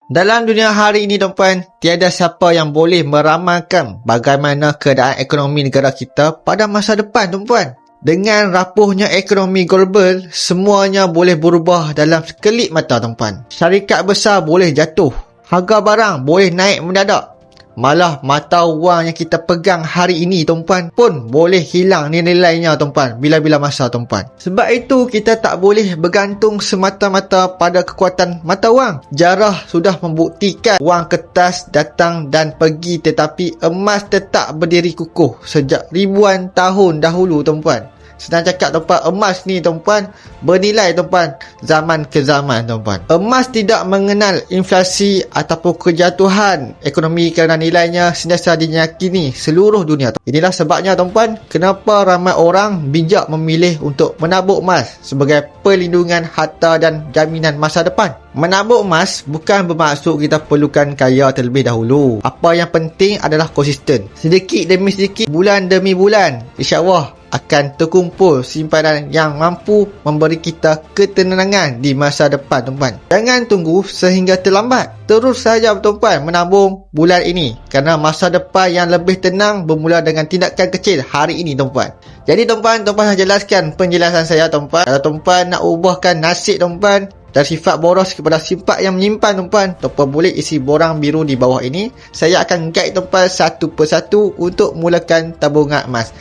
Dalam dunia hari ini tuan-puan, tiada siapa yang boleh meramalkan bagaimana keadaan ekonomi negara kita pada masa depan tuan-puan. Dengan rapuhnya ekonomi global, semuanya boleh berubah dalam sekelip mata tuan-puan. Syarikat besar boleh jatuh, harga barang boleh naik mendadak. Malah mata wang yang kita pegang hari ini tuan-puan pun boleh hilang nilainya tuan-puan bila-bila masa tuan-puan. Sebab itu kita tak boleh bergantung semata-mata pada kekuatan mata wang. Jarrah sudah membuktikan wang kertas datang dan pergi, tetapi emas tetap berdiri kukuh sejak ribuan tahun dahulu tuan-puan. Senang cakap tuan-puan, emas ni tuan-puan bernilai tuan-puan zaman ke zaman tuan-puan. Emas tidak mengenal inflasi ataupun kejatuhan ekonomi kerana nilainya sentiasa diyakini seluruh dunia. Inilah sebabnya tuan-puan, kenapa ramai orang bijak memilih untuk menabung emas sebagai perlindungan harta dan jaminan masa depan. Menabung emas bukan bermaksud kita perlukan kaya terlebih dahulu. Apa yang penting adalah konsisten. Sedikit demi sedikit, bulan demi bulan, insya-Allah akan terkumpul simpanan yang mampu memberi kita ketenangan di masa depan tuan-puan. Jangan tunggu sehingga terlambat. Terus saja tuan-puan menabung bulan ini, kerana masa depan yang lebih tenang bermula dengan tindakan kecil hari ini tuan-puan. Jadi tuan-puan saya jelaskan penjelasan saya tuan-puan. Kalau tuan-puan nak ubahkan nasib tuan-puan dari sifat boros kepada sifat yang menyimpan tuan-puan boleh isi borang biru di bawah ini. Saya akan guide tuan-puan satu persatu untuk mulakan tabungan emas.